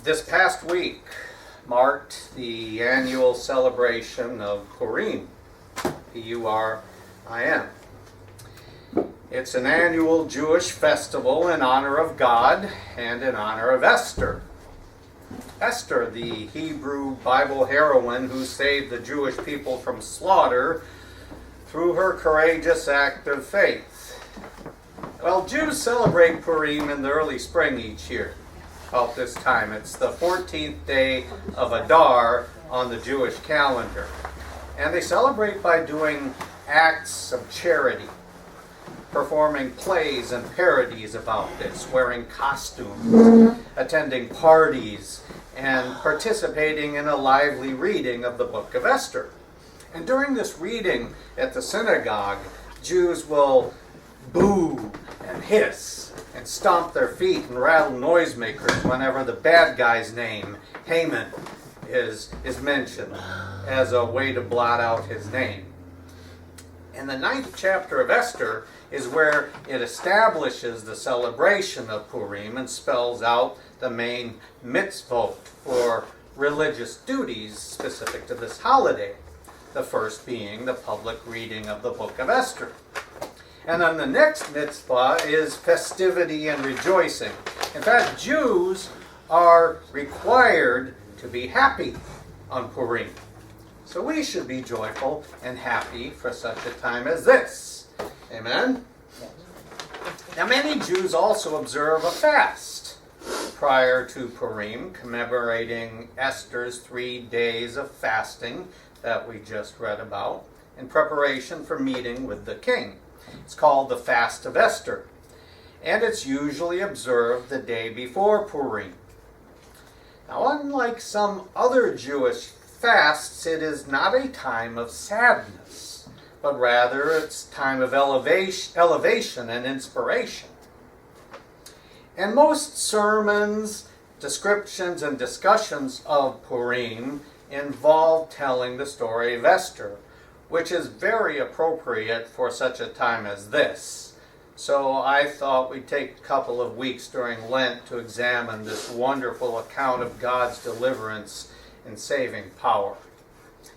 This past week marked the annual celebration of Purim, P-U-R-I-M. It's an annual Jewish festival in honor of God and in honor of Esther. Esther, the Hebrew Bible heroine who saved the Jewish people from slaughter through her courageous act of faith. Well, Jews celebrate Purim in the early spring each year. About this time. It's the 14th day of Adar on the Jewish calendar. And they celebrate by doing acts of charity, performing plays and parodies about this, wearing costumes, attending parties, and participating in a lively reading of the book of Esther. And during this reading at the synagogue, Jews will boo and hiss and stomp their feet and rattle noisemakers whenever the bad guy's name, Haman, is mentioned as a way to blot out his name. And the 9th chapter of Esther is where it establishes the celebration of Purim and spells out the main mitzvot for religious duties specific to this holiday. The first being the public reading of the book of Esther. And then the next mitzvah is festivity and rejoicing. In fact, Jews are required to be happy on Purim. So we should be joyful and happy for such a time as this. Amen? Now, many Jews also observe a fast prior to Purim, commemorating Esther's 3 days of fasting that we just read about in preparation for meeting with the king. It's called the Fast of Esther, and it's usually observed the day before Purim. Now, unlike some other Jewish fasts, it is not a time of sadness, but rather it's a time of elevation and inspiration. And most sermons, descriptions, and discussions of Purim involve telling the story of Esther, which is very appropriate for such a time as this. So I thought we'd take a couple of weeks during Lent to examine this wonderful account of God's deliverance and saving power.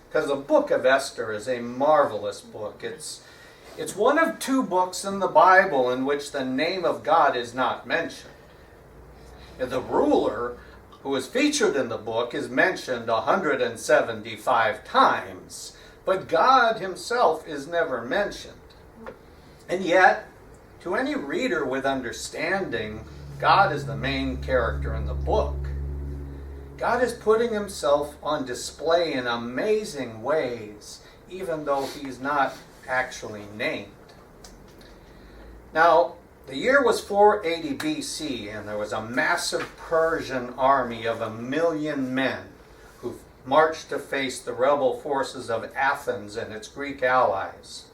Because the book of Esther is a marvelous book. It's one of 2 books in the Bible in which the name of God is not mentioned. The ruler who is featured in the book is mentioned 175 times. But God himself is never mentioned. And yet, to any reader with understanding, God is the main character in the book. God is putting himself on display in amazing ways, even though he's not actually named. Now, the year was 480 BC, and there was a massive Persian army of 1 million men who marched to face the rebel forces of Athens and its Greek allies.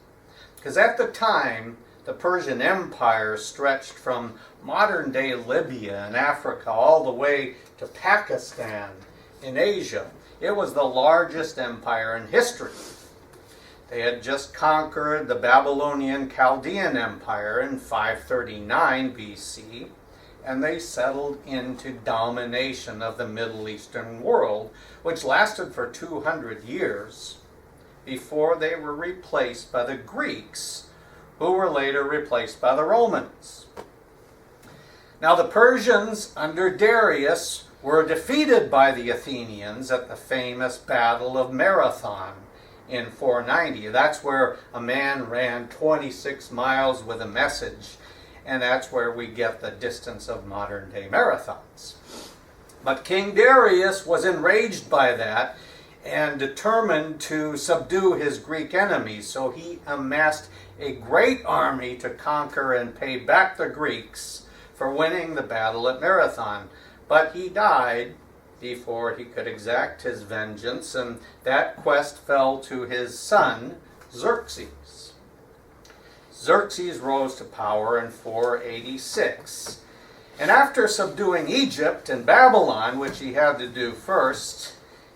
Because at the time, the Persian Empire stretched from modern-day Libya and Africa all the way to Pakistan in Asia. It was the largest empire in history. They had just conquered the Babylonian Chaldean Empire in 539 BC, and they settled into domination of the Middle Eastern world, which lasted for 200 years before they were replaced by the Greeks, who were later replaced by the Romans. Now, the Persians under Darius were defeated by the Athenians at the famous Battle of Marathon in 490. That's where a man ran 26 miles with a message, and that's where we get the distance of modern-day marathons. But King Darius was enraged by that and determined to subdue his Greek enemies, so he amassed a great army to conquer and pay back the Greeks for winning the battle at Marathon. But he died before he could exact his vengeance, and that quest fell to his son, Xerxes. Xerxes rose to power in 486. And after subduing Egypt and Babylon, which he had to do first,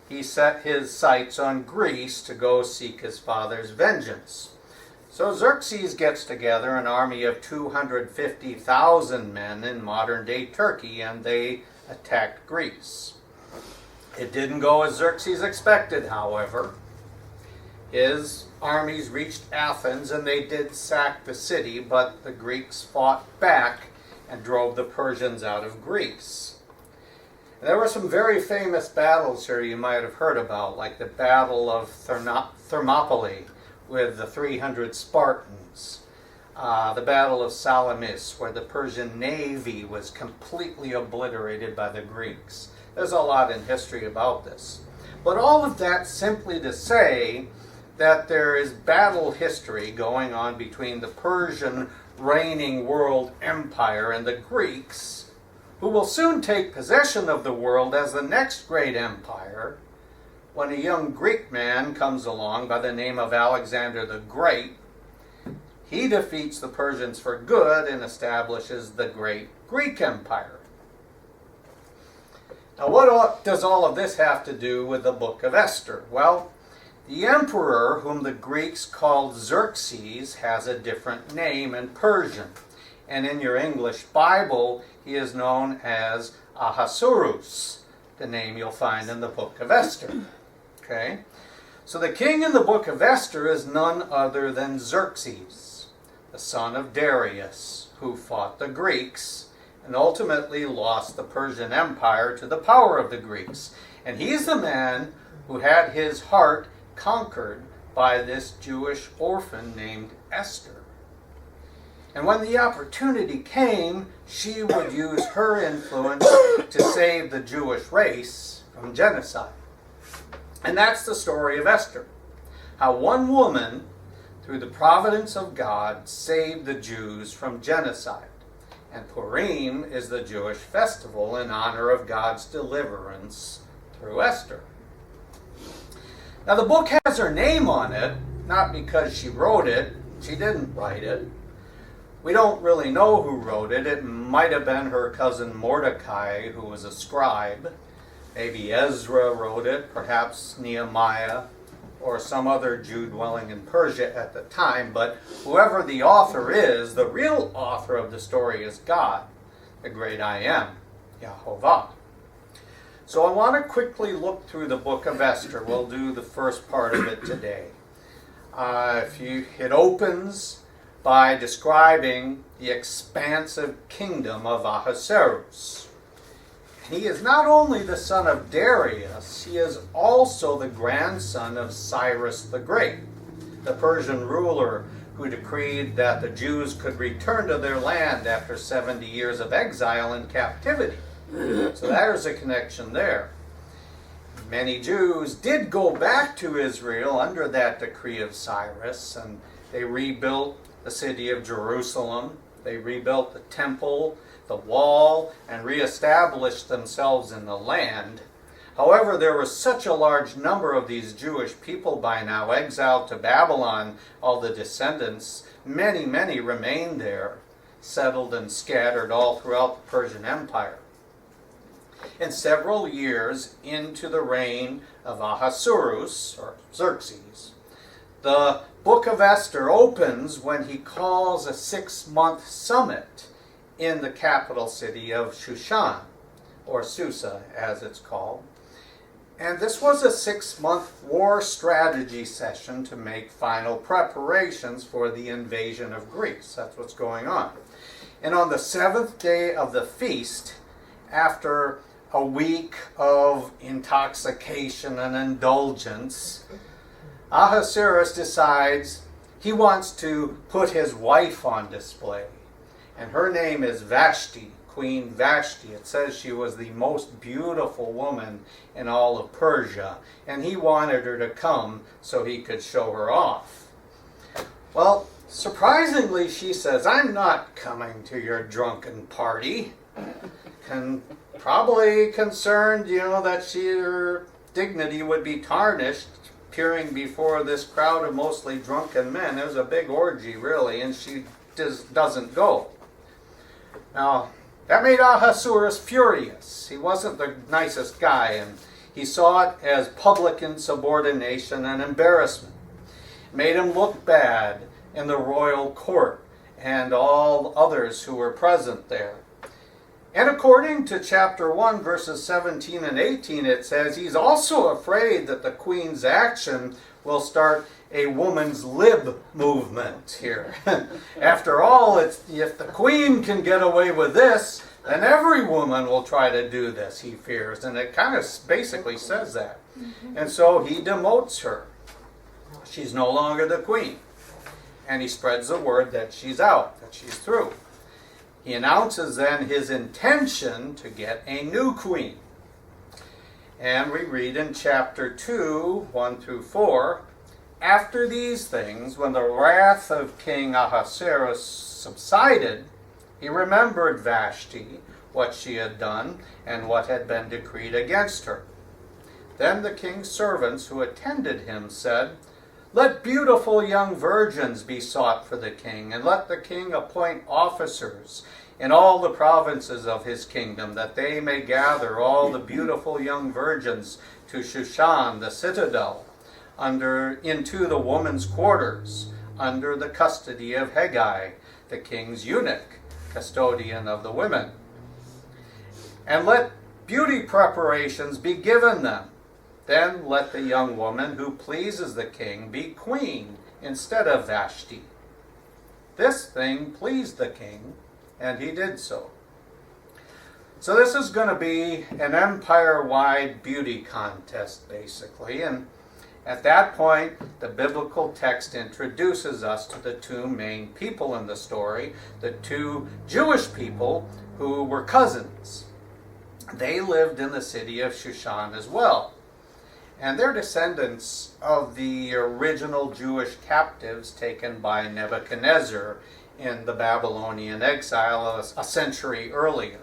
he set his sights on Greece to go seek his father's vengeance. So Xerxes gets together an army of 250,000 men in modern-day Turkey, and they attacked Greece. It didn't go as Xerxes expected, however. His armies reached Athens and they did sack the city, but the Greeks fought back and drove the Persians out of Greece. And there were some very famous battles here you might have heard about, like the Battle of Thermopylae with the 300 Spartans, the Battle of Salamis, where the Persian navy was completely obliterated by the Greeks. There's a lot in history about this. But all of that simply to say that there is battle history going on between the Persian reigning world empire and the Greeks, who will soon take possession of the world as the next great empire, when a young Greek man comes along by the name of Alexander the Great. He defeats the Persians for good and establishes the great Greek Empire. Now, what does all of this have to do with the book of Esther? Well, the emperor, whom the Greeks called Xerxes, has a different name in Persian. And in your English Bible, he is known as Ahasuerus, the name you'll find in the book of Esther. Okay? So the king in the book of Esther is none other than Xerxes, the son of Darius, who fought the Greeks and ultimately lost the Persian Empire to the power of the Greeks. And he's the man who had his heart conquered by this Jewish orphan named Esther. And when the opportunity came, she would use her influence to save the Jewish race from genocide. And that's the story of Esther. How one woman, through the providence of God, saved the Jews from genocide. And Purim is the Jewish festival in honor of God's deliverance through Esther. Now the book has her name on it, not because she wrote it. She didn't write it. We don't really know who wrote it. It might have been her cousin Mordecai, who was a scribe. Maybe Ezra wrote it, perhaps Nehemiah, or some other Jew dwelling in Persia at the time. But whoever the author is, the real author of the story is God, the great I Am, Yahovah. So I want to quickly look through the book of Esther. We'll do the first part of it today. It opens by describing the expansive kingdom of Ahasuerus. He is not only the son of Darius, he is also the grandson of Cyrus the Great, the Persian ruler who decreed that the Jews could return to their land after 70 years of exile and captivity. So there's a connection there. Many Jews did go back to Israel under that decree of Cyrus, and they rebuilt the city of Jerusalem. They rebuilt the temple, the wall, and reestablished themselves in the land. However, there was such a large number of these Jewish people by now exiled to Babylon, all the descendants, many remained there, settled and scattered all throughout the Persian Empire. And several years into the reign of Ahasuerus, or Xerxes, the book of Esther opens when he calls a 6-month summit in the capital city of Shushan, or Susa as it's called. And this was a 6-month war strategy session to make final preparations for the invasion of Greece. That's what's going on. And on the 7th day of the feast, after a week of intoxication and indulgence, Ahasuerus decides he wants to put his wife on display. And her name is Vashti, Queen Vashti. It says she was the most beautiful woman in all of Persia, and he wanted her to come so he could show her off. Well, surprisingly, she says, "I'm not coming to your drunken party." Probably concerned, that her dignity would be tarnished appearing before this crowd of mostly drunken men. It was a big orgy, really, and she doesn't go. Now, that made Ahasuerus furious. He wasn't the nicest guy, and he saw it as public insubordination and embarrassment. It made him look bad in the royal court and all others who were present there. And according to chapter 1, verses 17 and 18, it says he's also afraid that the queen's action will start a woman's lib movement here. After all, if the queen can get away with this, then every woman will try to do this, he fears. And it kind of basically says that. And so he demotes her. She's no longer the queen. And he spreads the word that she's out, that she's through. He announces then his intention to get a new queen. And we read in chapter 2, 1 through 4, after these things, when the wrath of King Ahasuerus subsided, he remembered Vashti, what she had done, and what had been decreed against her. Then the king's servants who attended him said, "Let beautiful young virgins be sought for the king, and let the king appoint officers in all the provinces of his kingdom, that they may gather all the beautiful young virgins to Shushan, the citadel, into the women's quarters, under the custody of Hegai, the king's eunuch, custodian of the women. And let beauty preparations be given them. Then let the young woman who pleases the king be queen instead of Vashti." This thing pleased the king, and he did so. So this is going to be an empire-wide beauty contest, basically. And at that point, the biblical text introduces us to the two main people in the story, the two Jewish people who were cousins. They lived in the city of Shushan as well. And they're descendants of the original Jewish captives taken by Nebuchadnezzar in the Babylonian exile a century earlier.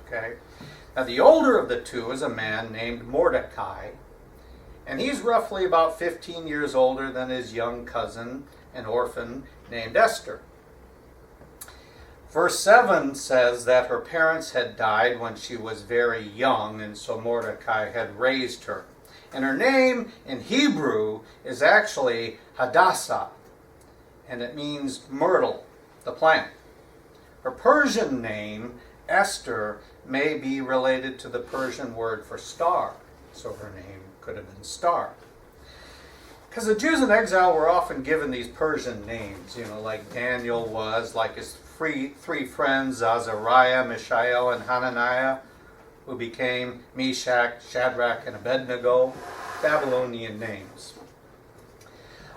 Okay? Now, the older of the two is a man named Mordecai, and he's roughly about 15 years older than his young cousin, an orphan named Esther. Verse 7 says that her parents had died when she was very young, and so Mordecai had raised her. And her name in Hebrew is actually Hadassah, and it means myrtle, the plant. Her Persian name, Esther, may be related to the Persian word for star, so her name could have been Star. Because the Jews in exile were often given these Persian names, like Daniel was, like his three friends, Azariah, Mishael, and Hananiah, who became Meshach, Shadrach, and Abednego, Babylonian names.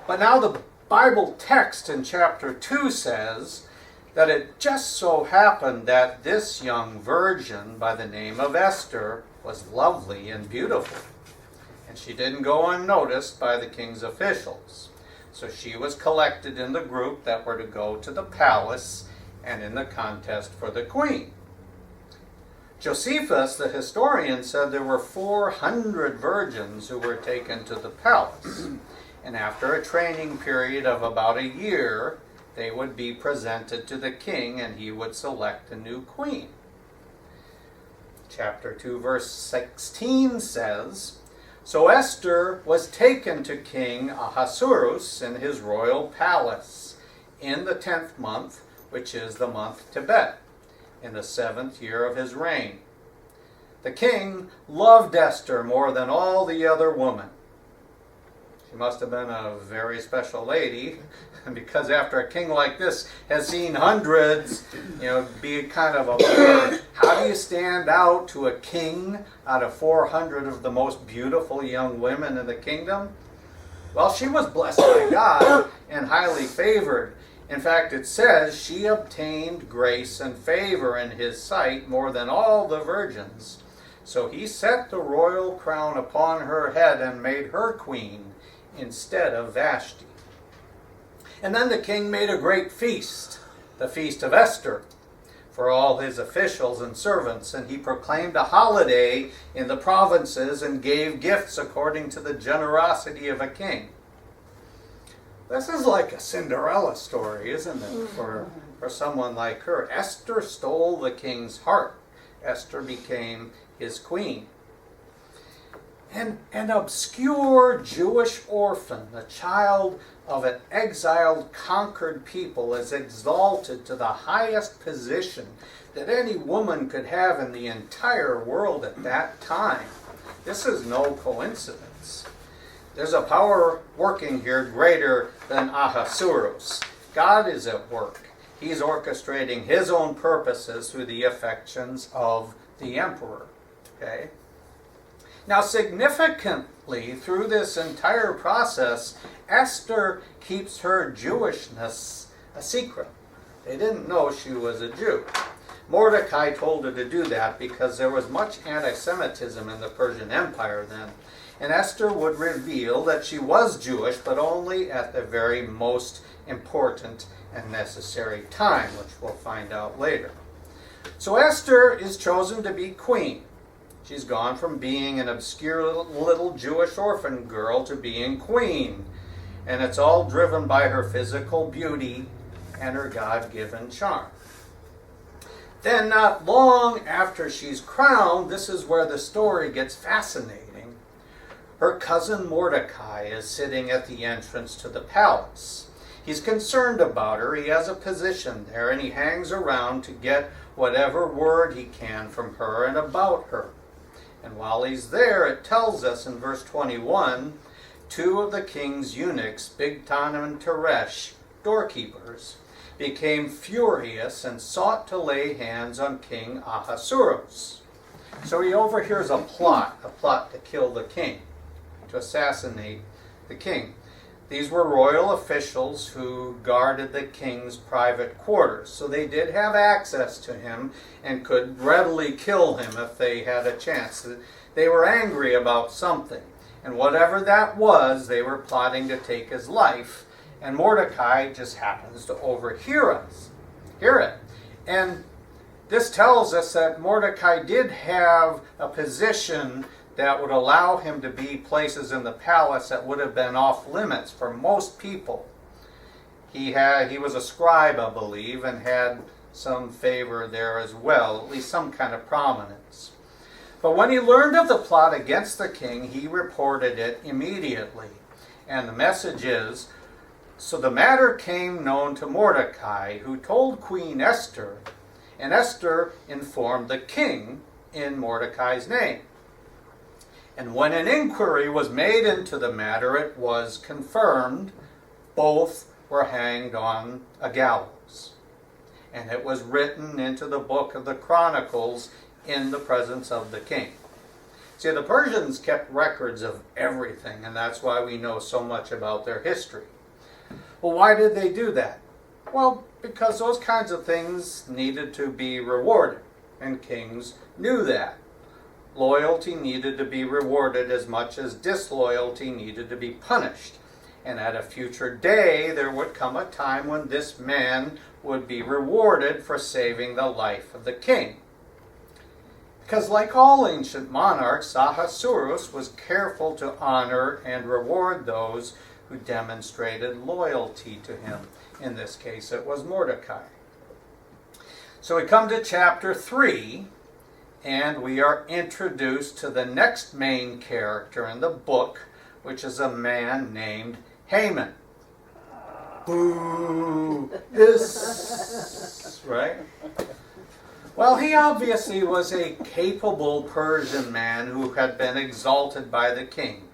But now the Bible text in chapter 2 says that it just so happened that this young virgin by the name of Esther was lovely and beautiful. And she didn't go unnoticed by the king's officials. So she was collected in the group that were to go to the palace and in the contest for the queen. Josephus, the historian, said there were 400 virgins who were taken to the palace. And after a training period of about a year, they would be presented to the king and he would select a new queen. Chapter 2, verse 16 says, "So Esther was taken to King Ahasuerus in his royal palace in the 10th month, which is the month Tebet, in the 7th year of his reign. The king loved Esther more than all the other women." She must have been a very special lady, because after a king like this has seen hundreds, be kind of a how do you stand out to a king out of 400 of the most beautiful young women in the kingdom? Well, she was blessed by God and highly favored. In fact, it says she obtained grace and favor in his sight more than all the virgins. So he set the royal crown upon her head and made her queen instead of Vashti. And then the king made a great feast, the Feast of Esther, for all his officials and servants, and he proclaimed a holiday in the provinces and gave gifts according to the generosity of a king. This is like a Cinderella story, isn't it, for someone like her? Esther stole the king's heart. Esther became his queen. An obscure Jewish orphan, the child of an exiled, conquered people, is exalted to the highest position that any woman could have in the entire world at that time. This is no coincidence. There's a power working here greater than Ahasuerus. God is at work. He's orchestrating his own purposes through the affections of the emperor. Okay? Now, significantly, through this entire process, Esther keeps her Jewishness a secret. They didn't know she was a Jew. Mordecai told her to do that because there was much anti-Semitism in the Persian Empire then. And Esther would reveal that she was Jewish, but only at the very most important and necessary time, which we'll find out later. So Esther is chosen to be queen. She's gone from being an obscure little Jewish orphan girl to being queen. And it's all driven by her physical beauty and her God-given charm. Then, not long after she's crowned, this is where the story gets fascinating. Her cousin Mordecai is sitting at the entrance to the palace. He's concerned about her. He has a position there, and he hangs around to get whatever word he can from her and about her. And while he's there, it tells us in verse 21, two of the king's eunuchs, Bigtan and Teresh, doorkeepers, became furious and sought to lay hands on King Ahasuerus. So he overhears a plot to kill the king, to assassinate the king. These were royal officials who guarded the king's private quarters, so they did have access to him and could readily kill him if they had a chance. They were angry about something, and whatever that was, they were plotting to take his life, and Mordecai just happens to overhear it. And this tells us that Mordecai did have a position that would allow him to be places in the palace that would have been off limits for most people. He was a scribe, I believe, and had some favor there as well, at least some kind of prominence. But when he learned of the plot against the king, he reported it immediately. And the message is, so the matter came known to Mordecai, who told Queen Esther, and Esther informed the king in Mordecai's name. And when an inquiry was made into the matter, it was confirmed both were hanged on a gallows. And it was written into the book of the Chronicles in the presence of the king. See, the Persians kept records of everything, and that's why we know so much about their history. Well, why did they do that? Well, because those kinds of things needed to be rewarded, and kings knew that. Loyalty needed to be rewarded as much as disloyalty needed to be punished. And at a future day, there would come a time when this man would be rewarded for saving the life of the king. Because like all ancient monarchs, Ahasuerus was careful to honor and reward those who demonstrated loyalty to him. In this case, it was Mordecai. So we come to chapter 3. And we are introduced to the next main character in the book, which is a man named Haman. Boo! Hiss! Right? Well, he obviously was a capable Persian man who had been exalted by the king.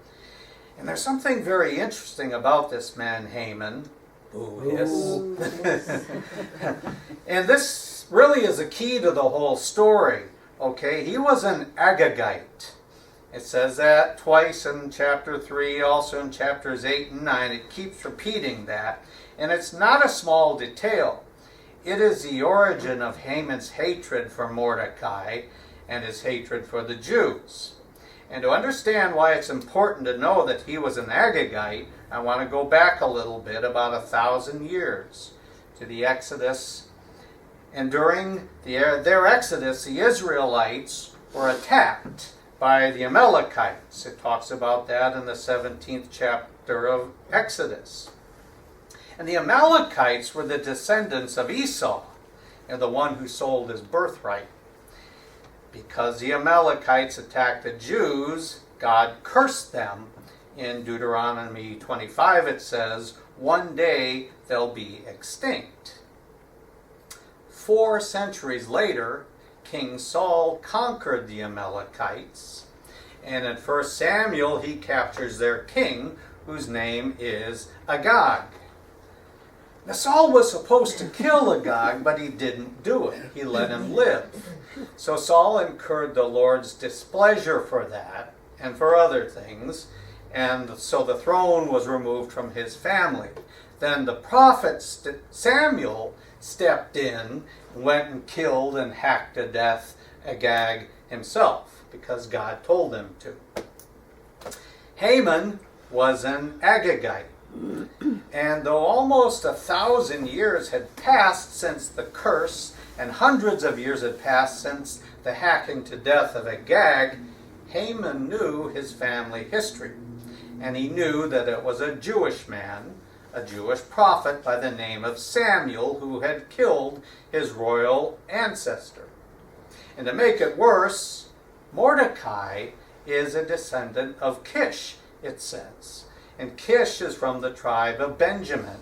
And there's something very interesting about this man, Haman. Boo! Hiss! And this really is a key to the whole story. Okay, he was an Agagite. It says that twice in chapter 3, also in chapters 8 and 9. It keeps repeating that. And it's not a small detail. It is the origin of Haman's hatred for Mordecai and his hatred for the Jews. And to understand why it's important to know that he was an Agagite, I want to go back a little bit, about 1,000 years, to the Exodus. And during their exodus, the Israelites were attacked by the Amalekites. It talks about that in the 17th chapter of Exodus. And the Amalekites were the descendants of Esau, and the one who sold his birthright. Because the Amalekites attacked the Jews, God cursed them. In Deuteronomy 25 it says, one day they'll be extinct. 4 centuries later, King Saul conquered the Amalekites, and in 1 Samuel he captures their king, whose name is Agag. Now Saul was supposed to kill Agag, but he didn't do it. He let him live. So Saul incurred the Lord's displeasure for that and for other things, and so the throne was removed from his family. Then the prophet Samuel stepped in, went and killed and hacked to death Agag himself, because God told him to. Haman was an Agagite. And though almost 1,000 years had passed since the curse, and hundreds of years had passed since the hacking to death of Agag, Haman knew his family history. And he knew that it was a Jewish man, a Jewish prophet by the name of Samuel, who had killed his royal ancestor. And to make it worse, Mordecai is a descendant of Kish, it says. And Kish is from the tribe of Benjamin.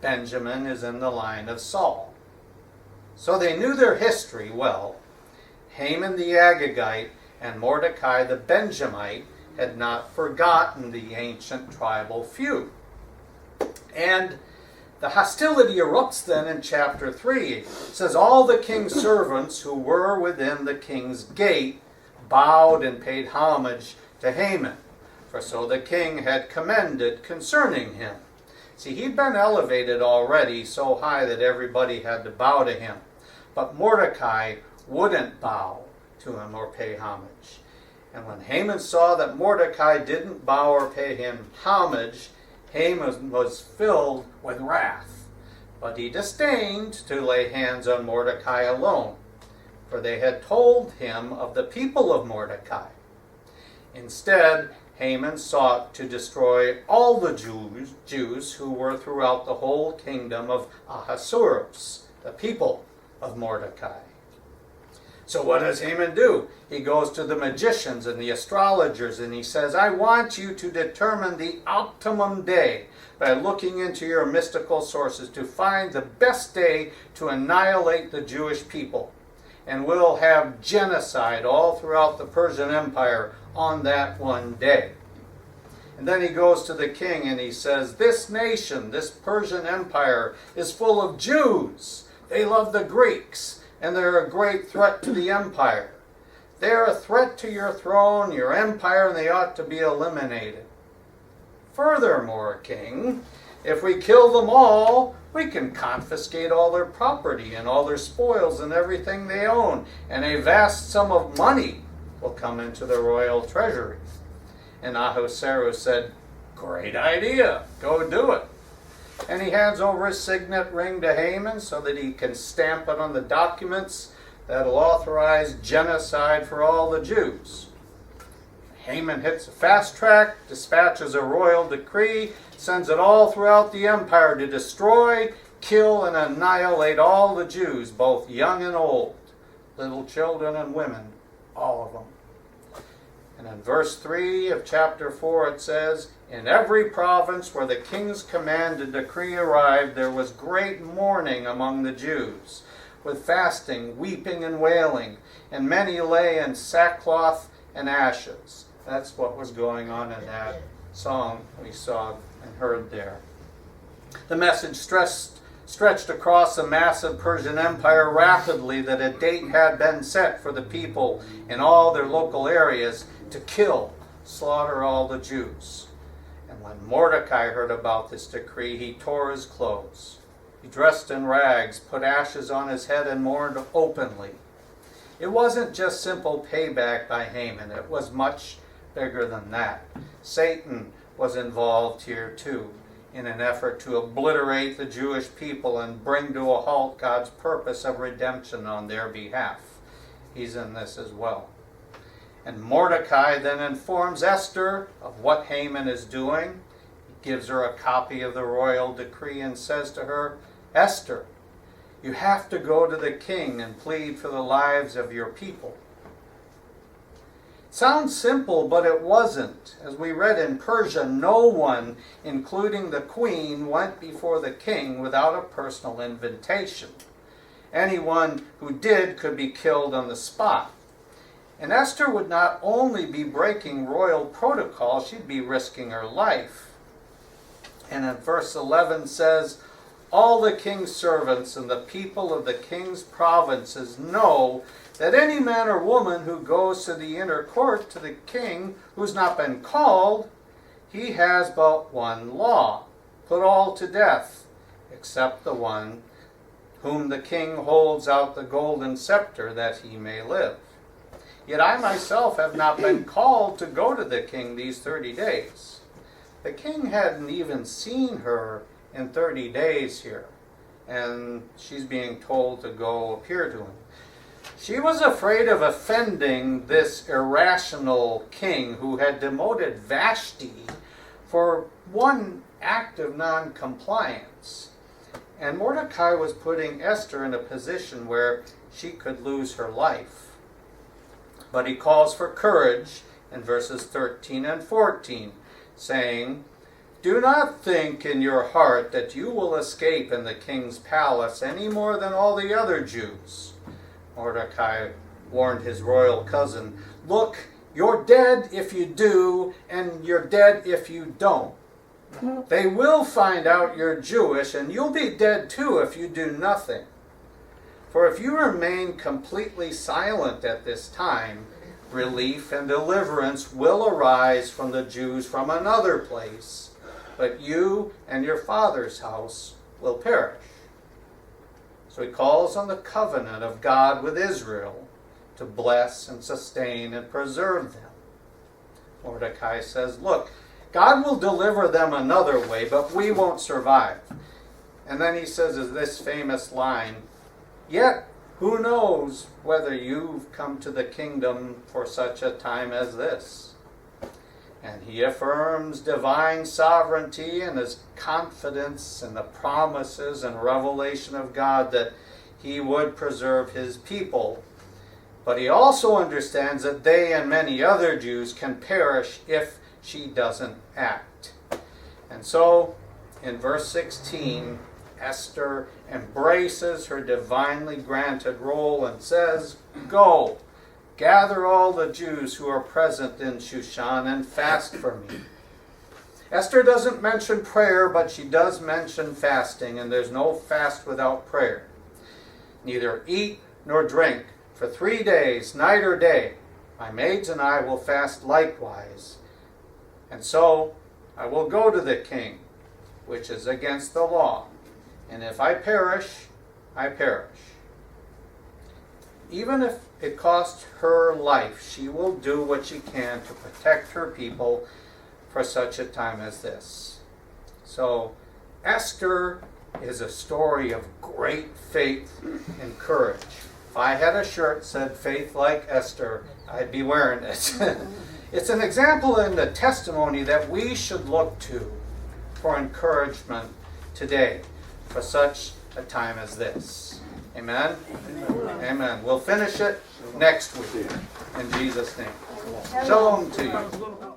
Benjamin is in the line of Saul. So they knew their history well. Haman the Agagite and Mordecai the Benjamite had not forgotten the ancient tribal feud. And the hostility erupts then in chapter 3. It says, all the king's servants who were within the king's gate bowed and paid homage to Haman, for so the king had commended concerning him. See, he'd been elevated already so high that everybody had to bow to him. But Mordecai wouldn't bow to him or pay homage. And when Haman saw that Mordecai didn't bow or pay him homage, Haman was filled with wrath. But he disdained to lay hands on Mordecai alone, for they had told him of the people of Mordecai. Instead, Haman sought to destroy all the Jews who were throughout the whole kingdom of Ahasuerus, the people of Mordecai. So what does Haman do? He goes to the magicians and the astrologers and he says, I want you to determine the optimum day by looking into your mystical sources to find the best day to annihilate the Jewish people. And we'll have genocide all throughout the Persian Empire on that one day. And then he goes to the king and he says, this nation, this Persian Empire, is full of Jews. They love the Greeks, and they're a great threat to the empire. They're a threat to your throne, your empire, and they ought to be eliminated. Furthermore, king, if we kill them all, we can confiscate all their property and all their spoils and everything they own, and a vast sum of money will come into the royal treasury. And Ahasuerus said, great idea, go do it. And he hands over his signet ring to Haman so that he can stamp it on the documents that'll authorize genocide for all the Jews. Haman hits a fast track, dispatches a royal decree, sends it all throughout the empire to destroy, kill, and annihilate all the Jews, both young and old, little children and women, all of them. And in verse 3 of chapter 4 it says, in every province where the king's command and decree arrived, there was great mourning among the Jews, with fasting, weeping, and wailing, and many lay in sackcloth and ashes. That's what was going on in that song we saw and heard there. The message stretched across the massive Persian Empire rapidly that a date had been set for the people in all their local areas to kill, slaughter all the Jews. And when Mordecai heard about this decree, he tore his clothes. He dressed in rags, put ashes on his head, and mourned openly. It wasn't just simple payback by Haman. It was much bigger than that. Satan was involved here too, in an effort to obliterate the Jewish people and bring to a halt God's purpose of redemption on their behalf. He's in this as well. And Mordecai then informs Esther of what Haman is doing. He gives her a copy of the royal decree and says to her, Esther, you have to go to the king and plead for the lives of your people. Sounds simple, but it wasn't. As we read in Persia, no one, including the queen, went before the king without a personal invitation. Anyone who did could be killed on the spot. And Esther would not only be breaking royal protocol, she'd be risking her life. And in verse 11 says, all the king's servants and the people of the king's provinces know that any man or woman who goes to the inner court to the king who's not been called, he has but one law, put all to death, except the one whom the king holds out the golden scepter that he may live. Yet I myself have not been called to go to the king these 30 days. The king hadn't even seen her in 30 days here, and she's being told to go appear to him. She was afraid of offending this irrational king who had demoted Vashti for one act of non-compliance. And Mordecai was putting Esther in a position where she could lose her life. But he calls for courage in verses 13 and 14, saying, do not think in your heart that you will escape in the king's palace any more than all the other Jews. Mordecai warned his royal cousin, look, you're dead if you do, and you're dead if you don't. They will find out you're Jewish, and you'll be dead too if you do nothing. For if you remain completely silent at this time, relief and deliverance will arise from the Jews from another place, but you and your father's house will perish. So he calls on the covenant of God with Israel to bless and sustain and preserve them. Mordecai says, look, God will deliver them another way, but we won't survive. And then he says this famous line, yet who knows whether you've come to the kingdom for such a time as this? And he affirms divine sovereignty and his confidence in the promises and revelation of God that he would preserve his people. But he also understands that they and many other Jews can perish if she doesn't act. And so, in verse 16, Esther embraces her divinely granted role and says, go, gather all the Jews who are present in Shushan and fast for me. Esther doesn't mention prayer, but she does mention fasting, and there's no fast without prayer. Neither eat nor drink for 3 days, night or day. My maids and I will fast likewise. And so I will go to the king, which is against the law. And if I perish, I perish. Even if it costs her life, she will do what she can to protect her people for such a time as this. So Esther is a story of great faith and courage. If I had a shirt that said faith like Esther, I'd be wearing it. It's an example in the testimony that we should look to for encouragement today for such a time as this. Amen? Amen. We'll finish it next week. In Jesus' name. Shalom to you.